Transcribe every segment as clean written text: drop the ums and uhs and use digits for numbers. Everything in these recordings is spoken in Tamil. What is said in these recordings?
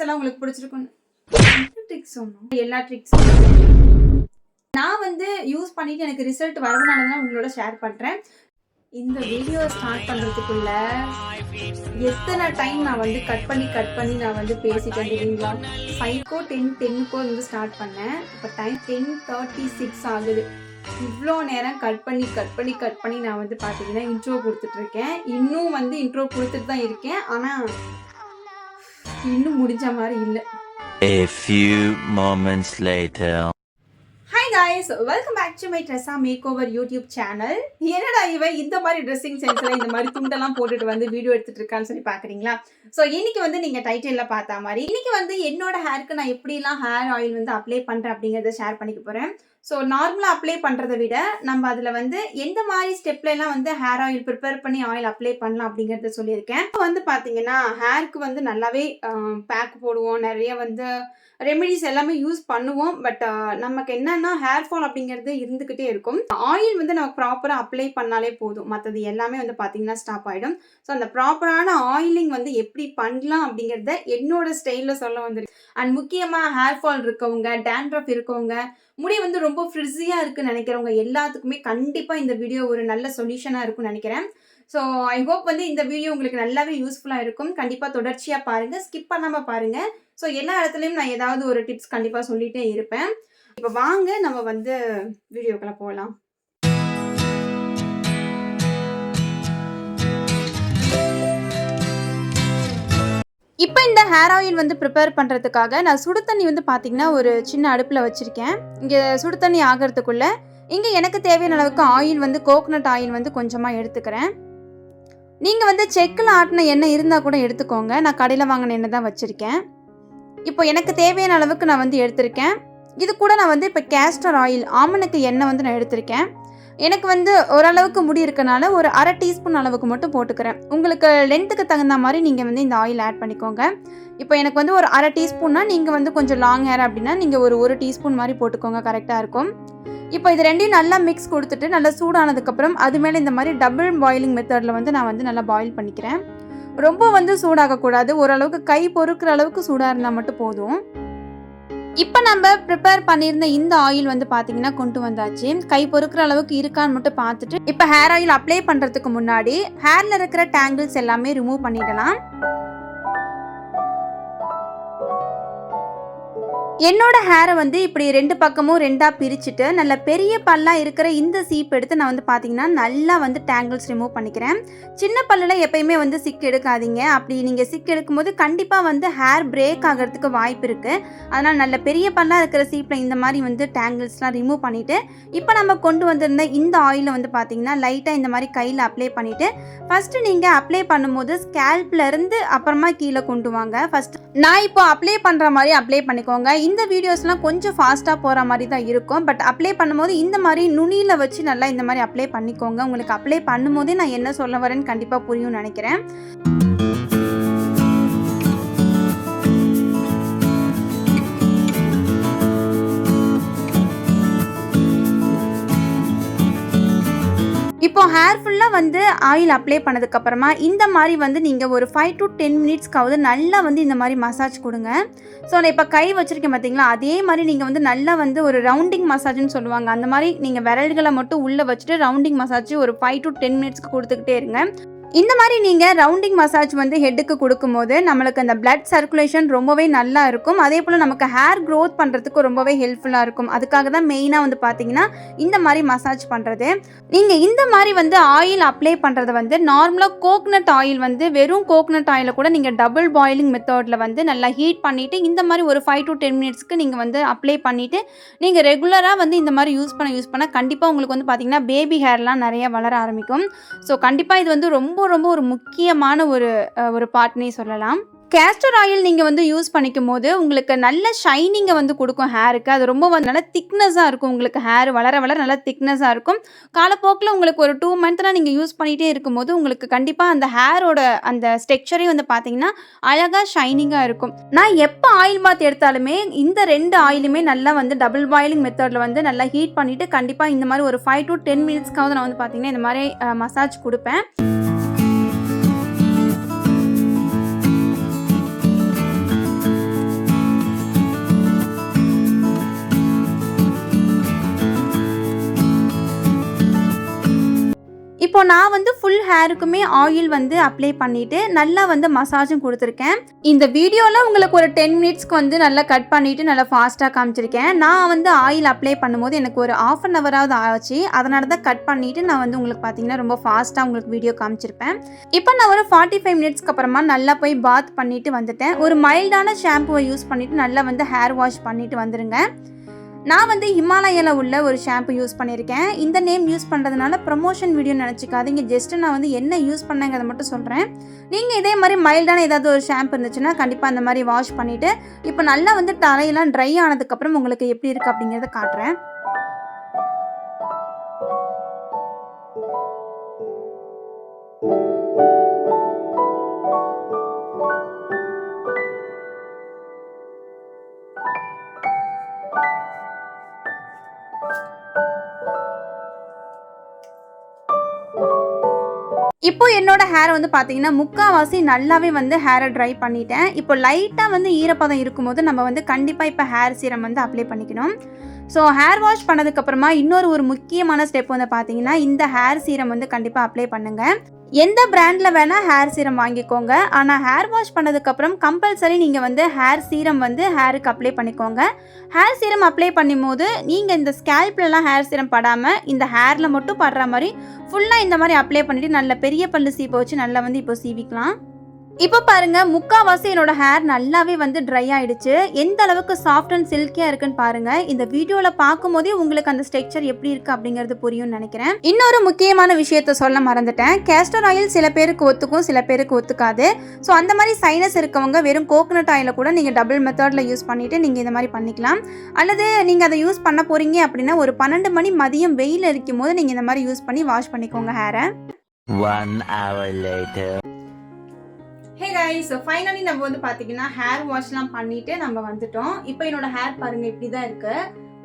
எல்லாம் உங்களுக்கு பிடிச்சிருக்கும். ட்ரிக்ஸ் சொன்னோம், எல்லா ட்ரிக்ஸும் நான் வந்து யூஸ் பண்ணிட்டு எனக்கு ரிசல்ட் வரதுனால தான் உங்களோட ஷேர் பண்றேன். இந்த வீடியோ ஸ்டார்ட் பண்றதுக்குள்ள எத்தனை டைம் நான் வந்து கட் பண்ணி நான் வந்து பேசிட்டேன் தெரியுங்களா? 5கோ 10கோ வந்து ஸ்டார்ட் பண்ணேன். இப்போ டைம் 10:36 ஆகுது. இவ்வளோ நேரம் கட் பண்ணி நான் வந்து பார்த்தீங்கன்னா இன்ட்ரோ கொடுத்துட்டு இருக்கேன். இன்னும் வந்து இன்ட்ரோ கொடுத்துட்டு தான் இருக்கேன். ஆனால் இன்னும் முடிஞ்ச மாதிரி இல்லை. A few moments later. Hi guys, welcome back to my Tressa Makeover YouTube channel. என்னடா இவன் இந்த மாதிரி ட்ரெஸ்ஸிங் சென்ஸ்ல இந்த மாதிரி துண்டெல்லாம் போட்டுட்டு வந்து வீடியோ எடுத்துட்டு இருக்கான்னு சொல்லி பாக்குறீங்களா? ஸோ இன்னைக்கு வந்து நீங்க டைட்டில்ல பார்த்த மாதிரி இன்னைக்கு வந்து என்னோட ஹேருக்கு நான் எப்படிலாம் ஹேர் ஆயில் வந்து அப்ளை பண்றேன் அப்படிங்கறத ஷேர் பண்ணிக்க போறேன். ஸோ நார்மலா அப்ளை பண்றதை விட நம்ம அதுல வந்து எந்த மாதிரி ஸ்டெப்ல எல்லாம் வந்து ஹேர் ஆயில் ப்ரிப்பேர் பண்ணி ஆயில் அப்ளை பண்ணலாம் அப்படிங்கறத சொல்லியிருக்கேன். இப்போ வந்து பாத்தீங்கன்னா ஹேருக்கு வந்து நல்லாவே பேக் போடுவோம், நிறைய வந்து ரெமெடிஸ் எல்லாமே யூஸ் பண்ணுவோம். பட் நமக்கு என்னன்னா ஹேர் ஃபால் அப்படிங்கிறது இருந்துகிட்டே இருக்கும். ஆயில் வந்து நமக்கு ப்ராப்பராக அப்ளை பண்ணாலே போதும், மற்றது எல்லாமே வந்து பார்த்தீங்கன்னா ஸ்டாப் ஆகிடும். ஸோ அந்த ப்ராப்பரான ஆயிலிங் வந்து எப்படி பண்ணலாம் அப்படிங்கிறத என்னோட ஸ்டைலில் சொல்ல வந்துருக்கு. அண்ட் முக்கியமாக ஹேர் ஃபால் இருக்கவங்க, டேண்ட்ரஃப் இருக்கவங்க, முடி வந்து ரொம்ப ஃப்ரிஸியாக இருக்குன்னு நினைக்கிறவங்க எல்லாத்துக்குமே கண்டிப்பாக இந்த வீடியோ ஒரு நல்ல சொல்யூஷனாக இருக்கும்னு நினைக்கிறேன். ஸோ ஐ ஹோப் வந்து இந்த வீடியோ உங்களுக்கு நல்லாவே யூஸ்ஃபுல்லாக இருக்கும். கண்டிப்பாக தொடர்ச்சியாக பாருங்கள், ஸ்கிப் பண்ணாமல் பாருங்கள். ஸோ எல்லா இடத்துலையும் நான் ஏதாவது ஒரு டிப்ஸ் கண்டிப்பாக சொல்லிகிட்டே இருப்பேன். இப்போ வாங்க நம்ம வந்து வீடியோக்குள்ள போகலாம். இப்போ இந்த ஹேர் ஆயில் வந்து ப்ரிப்பேர் பண்ணுறதுக்காக நான் சுடு தண்ணி வந்து பார்த்திங்கன்னா ஒரு சின்ன அடுப்பில் வச்சுருக்கேன். இங்கே சுடு தண்ணி ஆகிறதுக்குள்ளே இங்கே எனக்கு தேவையான அளவுக்கு ஆயில் வந்து கோகனட் ஆயில் வந்து கொஞ்சமாக எடுத்துக்கிறேன். நீங்கள் வந்து செக்கில் ஆட்டின எண்ணெய் இருந்தால் கூட எடுத்துக்கோங்க. நான் கடையில் வாங்கின எண்ணெய் தான் வச்சுருக்கேன். இப்போ எனக்கு தேவையான அளவுக்கு நான் வந்து எடுத்திருக்கேன். இது கூட நான் வந்து இப்போ கேஸ்டர் ஆயில், ஆமணக்கு எண்ணெய் வந்து நான் எடுத்திருக்கேன். எனக்கு வந்து ஓரளவுக்கு முடி இருக்கனால ஒரு 1/2 டீஸ்பூன் அளவுக்கு மட்டும் போட்டுக்கிறேன். உங்களுக்கு லென்த்துக்கு தகுந்த மாதிரி நீங்கள் வந்து இந்த ஆயில் ஆட் பண்ணிக்கோங்க. இப்போ எனக்கு வந்து ஒரு 1/2 டீஸ்பூன்னா நீங்கள் வந்து கொஞ்சம் லாங் ஹேர் அப்படின்னா நீங்கள் ஒரு டீஸ்பூன் மாதிரி போட்டுக்கோங்க, கரெக்டாக இருக்கும். இப்போ இது ரெண்டையும் நல்லா மிக்ஸ் கொடுத்துட்டு நல்லா சூடானதுக்கப்புறம் அது மேலே இந்த மாதிரி டபுள் பாயிலிங் மெத்தடில் வந்து நான் வந்து நல்லா பாயில் பண்ணிக்கிறேன். ரொம்ப வந்து சூடாகக்கூடாது, ஓரளவுக்கு கை பொறுக்கிற அளவுக்கு சூடாக இருந்தால் மட்டும் போதும். இப்போ நம்ம ப்ரிப்பேர் பண்ணியிருந்த இந்த ஆயில் வந்து பார்த்தீங்கன்னா கொண்டு வந்தாச்சு. கை பொறுக்கிற அளவுக்கு இருக்கான்னு மட்டும் பார்த்துட்டு இப்போ ஹேர் ஆயில் அப்ளை பண்ணுறதுக்கு முன்னாடி ஹேரில் இருக்கிற டேங்கிள்ஸ் எல்லாமே ரிமூவ் பண்ணிடலாம். என்னோட ஹேரை வந்து இப்படி 2 பக்கமும் 2ஆக பிரிச்சுட்டு நல்ல பெரிய பல்லாக இருக்கிற இந்த சீப் எடுத்து நான் வந்து பார்த்தீங்கன்னா நல்லா வந்து டேங்கிள்ஸ் ரிமூவ் பண்ணிக்கிறேன். சின்ன பல்லில் எப்பயுமே வந்து சிக் எடுக்காதீங்க. அப்படி நீங்கள் சிக் எடுக்கும்போது கண்டிப்பாக வந்து ஹேர் பிரேக் ஆகிறதுக்கு வாய்ப்பு இருக்குது. அதனால் நல்ல பெரிய பல்லாக இருக்கிற சீப்பில் இந்த மாதிரி வந்து டேங்கிள்ஸ்லாம் ரிமூவ் பண்ணிவிட்டு இப்போ நம்ம கொண்டு வந்திருந்த இந்த ஆயிலை வந்து பார்த்தீங்கன்னா லைட்டாக இந்த மாதிரி கையில் அப்ளை பண்ணிவிட்டு ஃபஸ்ட்டு நீங்கள் அப்ளை பண்ணும்போது ஸ்கேல்ப்லேருந்து அப்புறமா கீழே கொண்டு வாங்க. ஃபஸ்ட்டு நான் இப்போ அப்ளை பண்ணுற மாதிரி அப்ளை பண்ணிக்கோங்க. இந்த வீடியோஸ்லாம் கொஞ்சம் ஃபாஸ்ட்டாக போகிற மாதிரி தான் இருக்கும். பட் அப்ளை பண்ணும்போது இந்த மாதிரி நுனியில் வச்சு நல்லா இந்த மாதிரி அப்ளை பண்ணிக்கோங்க. உங்களுக்கு அப்ளை பண்ணும்போதே நான் என்ன சொல்ல வரேன்னு கண்டிப்பாக புரியும்னு நினைக்கிறேன். இப்போ ஹேர் ஃபுல்லாக வந்து ஆயில் அப்ளை பண்ணதுக்கப்புறமா இந்த மாதிரி வந்து நீங்கள் ஒரு 5 to 10 மினிட்ஸ்க்காவது நல்லா வந்து இந்த மாதிரி மசாஜ் கொடுங்க. ஸோ நான் இப்போ கை வச்சுருக்கேன் பார்த்தீங்களா, அதே மாதிரி நீங்கள் வந்து நல்லா வந்து ஒரு ரவுண்டிங் மசாஜ்னு சொல்லுவாங்க, அந்த மாதிரி நீங்கள் விரல்களை மட்டும் உள்ளே வச்சுட்டு ரவுண்டிங் மசாஜ் ஒரு 5 to 10 மினிட்ஸ்க்கு கொடுத்துக்கிட்டே இருங்க. இந்த மாதிரி நீங்கள் ரவுண்டிங் மசாஜ் வந்து ஹெட்டுக்கு கொடுக்கும்போது நம்மளுக்கு அந்த பிளட் சர்க்குலேஷன் ரொம்பவே நல்லா இருக்கும். அதே போல் நமக்கு ஹேர் க்ரோத் பண்ணுறதுக்கு ரொம்பவே ஹெல்ப்ஃபுல்லாக இருக்கும். அதுக்காக தான் மெயினாக வந்து பார்த்தீங்கன்னா இந்த மாதிரி மசாஜ் பண்ணுறது. நீங்கள் இந்த மாதிரி வந்து ஆயில் அப்ளை பண்ணுறது வந்து நார்மலாக கோகனட் ஆயில் வந்து வெறும் கோகனட் ஆயிலை கூட நீங்கள் டபுள் பாயிலிங் மெத்தடில் வந்து நல்லா ஹீட் பண்ணிவிட்டு இந்த மாதிரி ஒரு 5 to 10 மினிட்ஸ்க்கு நீங்கள் வந்து அப்ளை பண்ணிவிட்டு நீங்கள் ரெகுலராக வந்து இந்த மாதிரி யூஸ் பண்ண கண்டிப்பாக உங்களுக்கு வந்து பார்த்தீங்கன்னா பேபி ஹேர்லாம் நிறைய வளர ஆரம்பிக்கும். ஸோ கண்டிப்பாக இது வந்து ரொம்ப ஒரு முக்கியமான ஒரு பார்ட்னே சொல்லலாம். கேஸ்டர் ஆயில் நீங்கள் வந்து யூஸ் பண்ணிக்கும் போது உங்களுக்கு நல்ல ஷைனிங்கை வந்து கொடுக்கும் ஹேருக்கு. அது ரொம்ப வந்து நல்லா திக்னஸாக இருக்கும். உங்களுக்கு ஹேர் வளர நல்லா திக்னஸாக இருக்கும். காலப்போக்கில் உங்களுக்கு ஒரு 2 மந்த்லாம் நீங்கள் யூஸ் பண்ணிகிட்டே இருக்கும்போது உங்களுக்கு கண்டிப்பாக அந்த ஹேரோட அந்த ஸ்ட்ரக்சரே வந்து பார்த்தீங்கன்னா அழகாக ஷைனிங்காக இருக்கும். நான் எப்போ ஆயில் பாத் எடுத்தாலுமே இந்த 2 ஆயிலுமே நல்லா வந்து டபுள் பாயிலிங் மெத்தடில் வந்து நல்லா ஹீட் பண்ணிவிட்டு கண்டிப்பாக இந்த மாதிரி ஒரு 5 to 10 மினிட்ஸ்க்காவது நான் வந்து பார்த்தீங்கன்னா இந்த மாதிரி மசாஜ் கொடுப்பேன். இப்போ நான் வந்து ஃபுல் ஹேருக்குமே ஆயில் வந்து அப்ளை பண்ணிட்டு நல்லா வந்து மசாஜும் கொடுத்துருக்கேன். இந்த வீடியோவில் உங்களுக்கு ஒரு 10 மினிட்ஸ்க்கு வந்து நல்லா கட் பண்ணிட்டு நல்லா ஃபாஸ்ட்டாக காமிச்சிருக்கேன். நான் வந்து ஆயில் அப்ளை பண்ணும்போது எனக்கு ஒரு 1/2 ஹவராவது ஆச்சு. அதனால தான் கட் பண்ணிட்டு நான் வந்து உங்களுக்கு பார்த்தீங்கன்னா ரொம்ப ஃபாஸ்ட்டாக உங்களுக்கு வீடியோ காமிச்சிருப்பேன். இப்போ நான் ஒரு 45 மினிட்ஸ்க்கு அப்புறமா நல்லா போய் பாத் பண்ணிட்டு வந்துட்டேன். ஒரு மைல்டான ஷாம்புவை யூஸ் பண்ணிட்டு நல்லா வந்து ஹேர் வாஷ் பண்ணிட்டு வந்துருங்க. நான் வந்து ஹிமாலயாவில் உள்ள ஒரு ஷாம்பு யூஸ் பண்ணியிருக்கேன். இந்த நேம் யூஸ் பண்ணுறதுனால ப்ரமோஷன் வீடியோ நினச்சிக்காதீங்க. ஜஸ்ட்டு நான் வந்து என்ன யூஸ் பண்ணேங்கிறத மட்டும் சொல்கிறேன். நீங்கள் இதே மாதிரி மைல்டான ஏதாவது ஒரு ஷாம்பு இருந்துச்சுன்னா கண்டிப்பாக அந்த மாதிரி வாஷ் பண்ணிவிட்டு இப்போ நல்லா வந்து தலையெல்லாம் ட்ரை ஆனதுக்கப்புறம் உங்களுக்கு எப்படி இருக்குது அப்படிங்கிறத காட்டுறேன். இப்போ என்னோட ஹேரை வந்து பார்த்தீங்கன்னா முக்கால்வாசி நல்லாவே வந்து ஹேரை ட்ரை பண்ணிட்டேன். இப்போ லைட்டாக வந்து ஈரப்பதம் இருக்கும்போது நம்ம வந்து கண்டிப்பாக இப்போ ஹேர் சீரம் வந்து அப்ளை பண்ணிக்கணும். ஸோ ஹேர் வாஷ் பண்ணதுக்கப்புறமா இன்னொரு முக்கியமான ஸ்டெப் வந்து பார்த்தீங்கன்னா இந்த ஹேர் சீரம் வந்து கண்டிப்பாக அப்ளை பண்ணுங்கள். எந்த பிராண்டில் வேணால் ஹேர் சீரம் வாங்கிக்கோங்க. ஆனால் ஹேர் வாஷ் பண்ணதுக்கப்புறம் கம்பல்சரி நீங்கள் வந்து ஹேர் சீரம் வந்து ஹேருக்கு அப்ளை பண்ணிக்கோங்க. ஹேர் சீரம் அப்ளை பண்ணும்போது நீங்கள் இந்த ஸ்கேல்ப்லலாம் ஹேர் சீரம் படாமல் இந்த ஹேரில் மட்டும் படுற மாதிரி ஃபுல்லாக இந்த மாதிரி அப்ளை பண்ணிவிட்டு நல்ல பெரிய பல்லு சீப்பை வச்சு நல்லா வந்து இப்போ சீவிக்கலாம். இப்போ பாருங்கள் முக்கால்வாசி என்னோட ஹேர் நல்லாவே வந்து ட்ரை ஆகிடுச்சு. எந்த அளவுக்கு சாஃப்ட் அண்ட் சில்கியாக இருக்குன்னு பாருங்கள். இந்த வீடியோவில் பார்க்கும்போதே உங்களுக்கு அந்த ஸ்ட்ரக்சர் எப்படி இருக்குது அப்படிங்கிறது புரியும்னு நினைக்கிறேன். இன்னொரு முக்கியமான விஷயத்த சொல்ல மறந்துட்டேன். கேஸ்டர் ஆயில் சில பேருக்கு ஒத்துக்கும், சில பேருக்கு ஒத்துக்காது. ஸோ அந்த மாதிரி சைனஸ் இருக்கவங்க வெறும் கோகோனட் ஆயிலை கூட நீங்கள் டபுள் மெத்தடில் யூஸ் பண்ணிவிட்டு நீங்கள் இந்த மாதிரி பண்ணிக்கலாம். அல்லது நீங்கள் அதை யூஸ் பண்ண போகிறீங்க அப்படின்னா ஒரு 12 மணி மதியம் வெயில் இருக்கும் போது நீங்கள் இந்த மாதிரி யூஸ் பண்ணி வாஷ் பண்ணிக்கோங்க ஹேரை. 1 hour later. Hey guys, finally நம்ம வந்து பார்த்தீங்கன்னா ஹேர் வாஷ்லாம் பண்ணிட்டு நம்ம வந்துட்டோம். இப்போ என்னோட ஹேர் பாருங்க இப்படி தான் இருக்கு.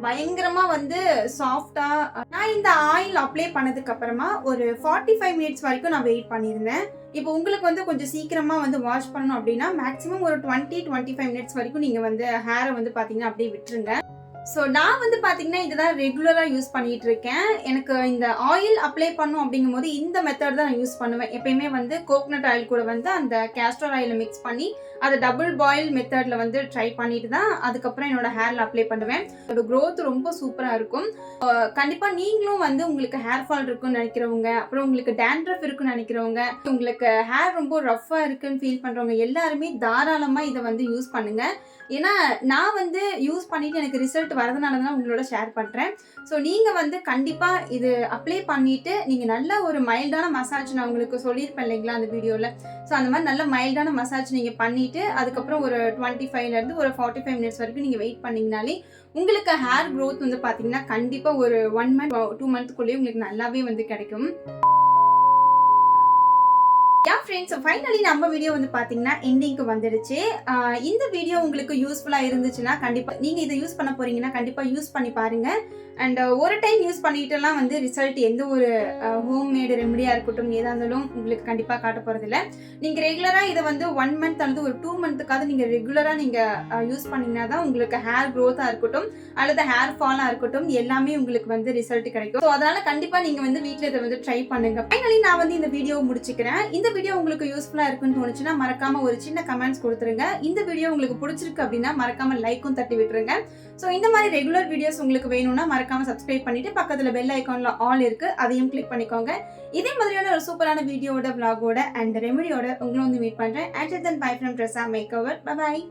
பயங்கரமாக வந்து சாஃப்டாக. நான் இந்த ஆயில் அப்ளை பண்ணதுக்கு அப்புறமா ஒரு 45 மினிட்ஸ் வரைக்கும் நான் வெயிட் பண்ணியிருந்தேன். இப்போ உங்களுக்கு வந்து கொஞ்சம் சீக்கிரமாக வந்து வாஷ் பண்ணணும் அப்படின்னா மேக்ஸிமம் ஒரு 20-25 மினிட்ஸ் வரைக்கும் நீங்கள் வந்து ஹேரை வந்து பார்த்தீங்கன்னா அப்படியே விட்டுருங்க. ஸோ நான் வந்து பார்த்தீங்கன்னா இதுதான் ரெகுலராக யூஸ் பண்ணிகிட்டு இருக்கேன். எனக்கு இந்த ஆயில் அப்ளை பண்ணும் அப்படிங்கும்போது இந்த மெத்தட் தான் நான் யூஸ் பண்ணுவேன். எப்பயுமே வந்து கோகோனட் ஆயில் கூட வந்து அந்த கேஸ்டர் ஆயிலை மிக்ஸ் பண்ணி அதை டபுள் பாயில் மெத்தடில் வந்து ட்ரை பண்ணிட்டு தான் அதுக்கப்புறம் என்னோட ஹேரில் அப்ளை பண்ணுவேன். அதோட க்ரோத் ரொம்ப சூப்பராக இருக்கும். கண்டிப்பாக நீங்களும் வந்து உங்களுக்கு ஹேர் ஃபால் இருக்குன்னு நினைக்கிறவங்க, அப்புறம் உங்களுக்கு டேண்ட்ரஃப் இருக்குன்னு நினைக்கிறவங்க, உங்களுக்கு ஹேர் ரொம்ப ரஃப்பாக இருக்குன்னு ஃபீல் பண்ணுறவங்க எல்லாருமே தாராளமாக இதை வந்து யூஸ் பண்ணுங்கள். ஏன்னா நான் வந்து யூஸ் பண்ணிவிட்டு எனக்கு ரிசல்ட் வரதுனால தான் உங்களோட ஷேர் பண்ணுறேன். ஸோ நீங்கள் வந்து கண்டிப்பாக இது அப்ளை பண்ணிவிட்டு நீங்கள் நல்ல ஒரு மைல்டான மசாஜ் நான் உங்களுக்கு சொல்லியிருப்பேன் இல்லைங்களா அந்த வீடியோவில். ஸோ அந்த மாதிரி நல்ல மைல்டான மசாஜ் நீங்கள் பண்ணிவிட்டு அதுக்கப்புறம் ஒரு 25லேருந்து ஒரு 45 மினிட்ஸ் வரைக்கும் நீங்கள் வெயிட் பண்ணிங்கனாலே உங்களுக்கு ஹேர் க்ரோத் வந்து பார்த்தீங்கன்னா கண்டிப்பாக ஒரு 1 மந்த் 2 மந்த்துக்குள்ளேயே உங்களுக்கு நல்லாவே வந்து கிடைக்கும். ஃப்ரெண்ட்ஸ், ஃபைனலி நம்ம வீடியோ வந்து பார்த்தீங்கன்னா எண்டிங்க்கு வந்துடுச்சு. இந்த வீடியோ உங்களுக்கு யூஸ்ஃபுல்லாக இருந்துச்சுன்னா கண்டிப்பாக நீங்கள் இதை யூஸ் பண்ண போகிறீங்கன்னா கண்டிப்பாக யூஸ் பண்ணி பாருங்கள். அண்ட் ஒரு டைம் யூஸ் பண்ணிட்டுலாம் வந்து ரிசல்ட் எந்த ஒரு ஹோம்மேடு ரெமடியாக இருக்கட்டும் எதாக இருந்தாலும் உங்களுக்கு கண்டிப்பாக காட்ட போகிறதில்ல. நீங்கள் ரெகுலராக இதை வந்து 1 மந்த் அல்லது ஒரு 2 மந்த்துக்காவது நீங்கள் ரெகுலராக நீங்கள் யூஸ் பண்ணிங்கன்னா தான் உங்களுக்கு ஹேர் க்ரோத்தாக இருக்கட்டும் அல்லது ஹேர் ஃபாலாக இருக்கட்டும் எல்லாமே உங்களுக்கு வந்து ரிசல்ட் கிடைக்கும். ஸோ அதனால் கண்டிப்பாக நீங்கள் வந்து வீட்டில் இதை வந்து ட்ரை பண்ணுங்கள். ஃபைனலி நான் வந்து இந்த வீடியோவை முடிச்சுக்கிறேன். இந்த வீடியோ உங்களுக்கு யூஸ்ஃபுல்லாக இருக்குன்னு தோணுச்சுன்னா மறக்காமல் ஒரு சின்ன கமெண்ட்ஸ் கொடுத்துருங்க. இந்த வீடியோ உங்களுக்கு பிடிச்சிருக்கு அப்படின்னா மறக்காமல் லைக்கும் தட்டி விட்டுருங்க. ஸோ இந்த மாதிரி ரெகுலர் வீடியோஸ் உங்களுக்கு வேணும்னா மறக்காமல் சப்ஸ்கிரைப் பண்ணிட்டு பக்கத்தில் பெல் ஐக்கானில் ஆல் இருக்குது அதையும் கிளிக் பண்ணிக்கோங்க. இதே மாதிரியான ஒரு சூப்பரான வீடியோட விளாகோட அண்ட் ரெமடியோட உங்களை வந்து மீட் பண்ணுறேன். Until then, bye from Tressa Makeover. Bye bye.